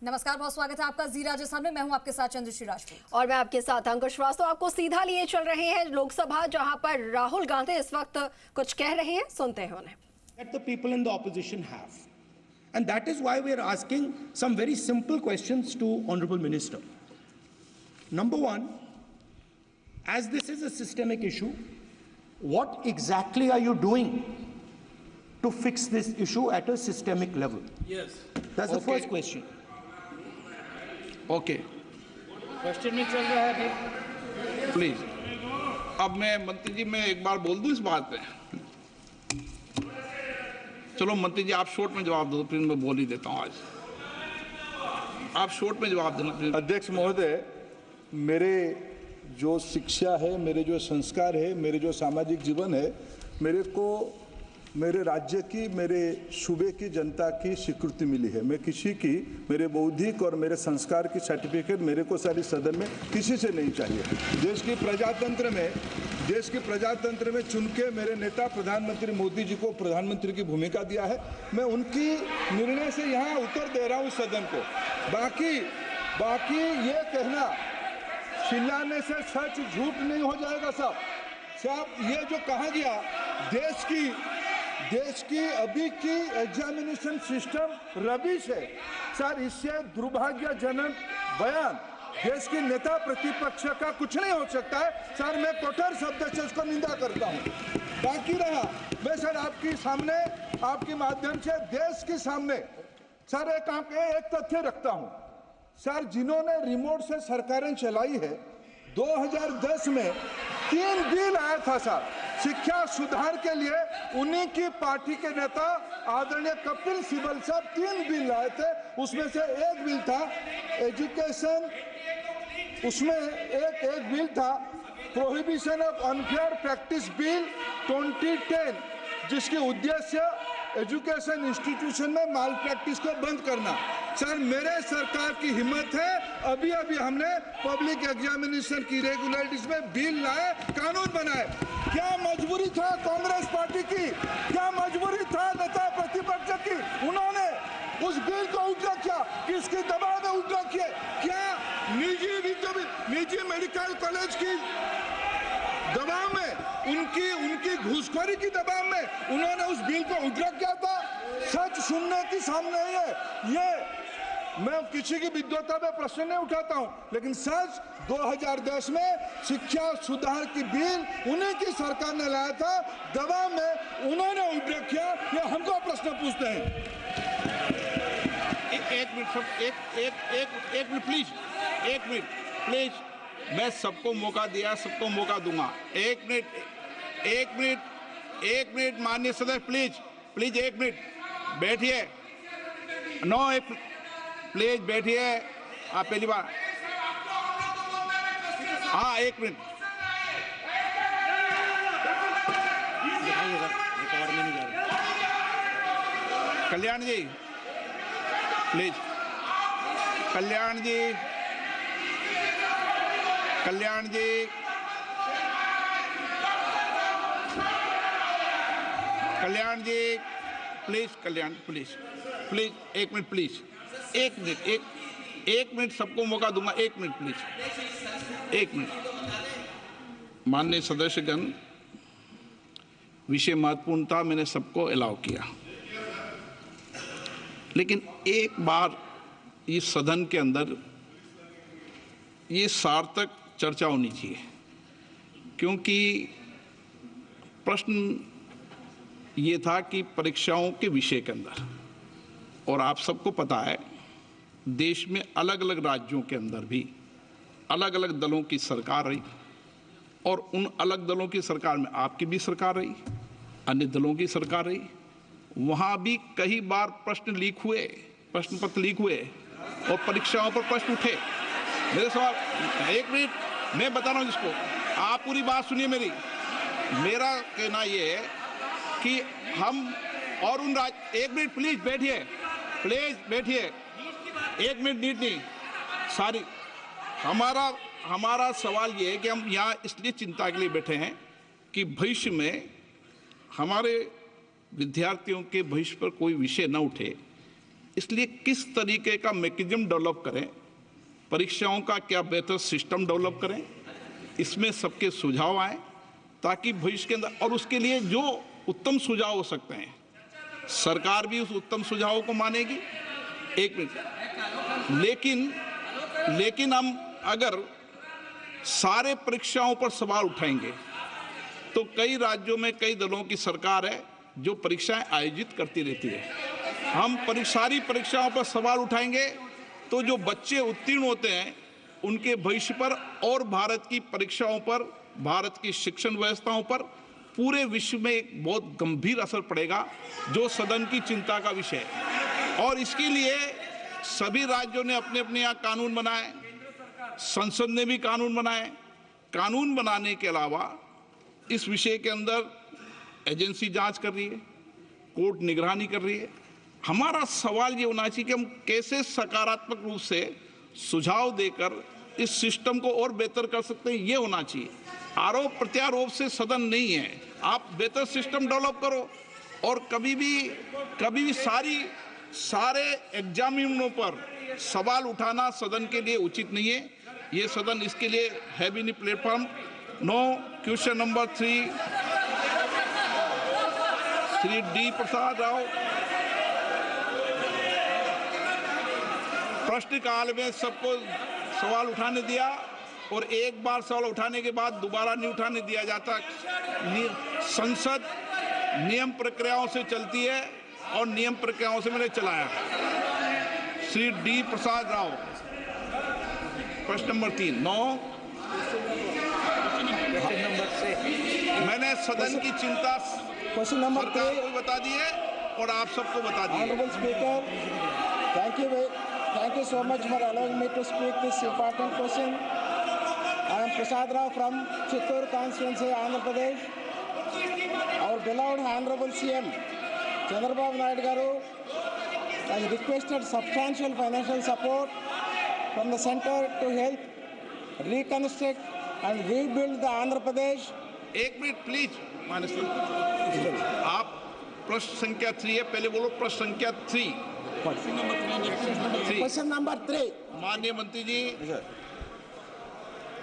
नमस्कार, बहुत स्वागत है आपका जी राजस्थान में। मैं हूं आपके साथ चंद्रश्री राजपूत और मैं आपके साथ अंकुश श्रीवास्तव। आपको सीधा लिए चल रहे हैं लोकसभा, जहां पर राहुल गांधी इस वक्त कुछ कह रहे हैं, सुनते हैं उन्हें। That the people in the opposition have, and that is why we are asking some very simple questions to Honorable Minister. Number one, as this is a systemic issue, what exactly are you doing to fix this issue at a systemic level? Yes. That's the first question. Okay, question में चल रहा है अभी। Please. अब मैं मंत्री जी, मैं एक बार बोल दूं इस बात पे। चलो मंत्री जी, आप शॉर्ट में जवाब दो, फिर मैं बोल ही देता हूं। आज आप शॉर्ट में जवाब देना प्लीज। अध्यक्ष महोदय, मेरे जो शिक्षा है, मेरे जो संस्कार है, मेरे जो सामाजिक जीवन है, मेरे को मेरे राज्य की, मेरे सूबे की जनता की स्वीकृति मिली है। मैं किसी की, मेरे बौद्धिक और मेरे संस्कार की सर्टिफिकेट मेरे को सारी सदन में किसी से नहीं चाहिए। देश की प्रजातंत्र में चुन के मेरे नेता प्रधानमंत्री मोदी जी को प्रधानमंत्री की भूमिका दिया है। मैं उनकी निर्णय से यहाँ उत्तर दे रहा हूँ सदन को। बाकी ये कहना चिल्लाने से सच झूठ नहीं हो जाएगा साहब। ये जो कहा गया देश की अभी की एग्जामिनेशन सिस्टम रबिश है सर, इससे दुर्भाग्यजनक बयान देश की नेता प्रतिपक्ष का कुछ नहीं हो सकता है सर। मैं कठोर शब्द से उसको निंदा करता हूं। बाकी रहा, मैं सर आपके सामने, आपके माध्यम से देश के सामने सर एक तथ्य रखता हूं सर। जिन्होंने रिमोट से सरकारें चलाई है, 2010 में 3 बिल आया था सर शिक्षा सुधार के लिए। उन्हीं की पार्टी के नेता आदरणीय कपिल सिब्बल साहब 3 बिल लाए थे। उसमें से एक बिल था एजुकेशन, उसमें एक बिल था prohibition of unfair practice bill 2010, जिसके उद्देश्य एजुकेशन इंस्टीट्यूशन में माल प्रैक्टिस को बंद करना। सर मेरे सरकार की हिम्मत है, अभी हमने पब्लिक एग्जामिनेशन की रेगुलरिटीज में बिल लाए, कानून बनाए। क्या मजबूरी था कांग्रेस पार्टी की, क्या मजबूरी था नेता प्रतिपक्ष की? उन्होंने उस बिल को उल्टा किया, किसके दबाव में उल्टा किया? क्या निजी मेडिकल कॉलेज की दबाव में, उनकी घूसखोरी की दबाव में उन्होंने उस बिल को उल्टा किया था? सच सुनने की सामने है ये। मैं किसी की विद्वता में प्रश्न नहीं उठाता हूं, लेकिन सच 2010 में शिक्षा सुधार की बिल उन्हीं की सरकार ने लाया था, दबाव में उन्होंने उल्टा किया। ये हमको प्रश्न पूछते हैं। एक मिनट प्लीज। मैं सबको मौका दिया, सबको मौका दूंगा। एक मिनट माननीय सदस्य, प्लीज 1 मिनट बैठिए। प्लीज बैठिए। आप पहली बार, हाँ 1 minute. Kalyan ji please. Kalyan ji please 1 minute please. 1 minute सबको मौका दूंगा। 1 मिनट प्लीज, 1 मिनट। माननीय सदस्यगण, विषय महत्वपूर्ण था, मैंने सबको अलाउ किया, लेकिन एक बार इस सदन के अंदर ये सार्थक चर्चा होनी चाहिए, क्योंकि प्रश्न ये था कि परीक्षाओं के विषय के अंदर, और आप सबको पता है देश में अलग अलग राज्यों के अंदर भी अलग अलग दलों की सरकार रही, और उन अलग दलों की सरकार में आपकी भी सरकार रही, अन्य दलों की सरकार रही। वहाँ भी कई बार प्रश्न लीक हुए, प्रश्न पत्र लीक हुए और परीक्षाओं पर प्रश्न उठे। मेरे सवाल, 1 मिनट मैं बता रहा हूँ जिसको, आप पूरी बात सुनिए मेरी। मेरा कहना ये है कि हम और उन 1 मिनट प्लीज बैठिए, 1 मिनट नीट नहीं सारी। हमारा सवाल ये है कि हम यहाँ इसलिए चिंता के लिए बैठे हैं कि भविष्य में हमारे विद्यार्थियों के भविष्य पर कोई विषय न उठे, इसलिए किस तरीके का मैकेनिज्म डेवलप करें, परीक्षाओं का क्या बेहतर सिस्टम डेवलप करें, इसमें सबके सुझाव आए ताकि भविष्य के अंदर, और उसके लिए जो उत्तम सुझाव हो सकते हैं सरकार भी उस उत्तम सुझावों को मानेगी। एक मिनट, लेकिन हम अगर सारे परीक्षाओं पर सवाल उठाएंगे तो कई राज्यों में कई दलों की सरकार है जो परीक्षाएं आयोजित करती रहती है। हम सारी परीक्षाओं पर सवाल उठाएंगे तो जो बच्चे उत्तीर्ण होते हैं उनके भविष्य पर और भारत की परीक्षाओं पर, भारत की शिक्षण व्यवस्थाओं पर पूरे विश्व में एक बहुत गंभीर असर पड़ेगा, जो सदन की चिंता का विषय है। और इसके लिए सभी राज्यों ने अपने अपने यहाँ कानून बनाए, संसद ने भी कानून बनाए। कानून बनाने के अलावा इस विषय के अंदर एजेंसी जांच कर रही है, कोर्ट निगरानी कर रही है। हमारा सवाल ये होना चाहिए कि हम कैसे सकारात्मक रूप से सुझाव देकर इस सिस्टम को और बेहतर कर सकते हैं, ये होना चाहिए। आरोप प्रत्यारोप से सदन नहीं है। आप बेहतर सिस्टम डेवलप करो, और कभी भी सारे एग्जामिनरों पर सवाल उठाना सदन के लिए उचित नहीं है। ये सदन इसके लिए है भी नहीं platform. No question number 3, Shri D Prasad Rao. प्रश्नकाल में सबको सवाल उठाने दिया, और एक बार सवाल उठाने के बाद दोबारा नहीं उठाने दिया जाता। संसद नियम प्रक्रियाओं से चलती है और नियम प्रक्रियाओं से मैंने चलाया। श्री डी प्रसाद राव, प्रश्न नंबर 3। 9, मैंने सदन की चिंता क्वेश्चन नंबर सरकार को बता दी है और आप सबको बता दी है। Honorable Speaker, thank you so much for allowing me to speak this important question. I am Prasad Rao from Chittoor constituency, Andhra Pradesh. Our beloved Honorable CM Chandrababu Naidu Garu has requested substantial financial support from the center to help reconstruct and rebuild the Andhra Pradesh. एक minute please, मानस आप प्रश्न संख्या 3 है, पहले बोलो प्रश्न संख्या 3। Question number 3. माननीय मंत्री जी,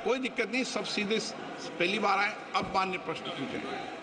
कोई दिक्कत नहीं, सब सीधे पहली बार आए, अब मान्य प्रश्न पूछें।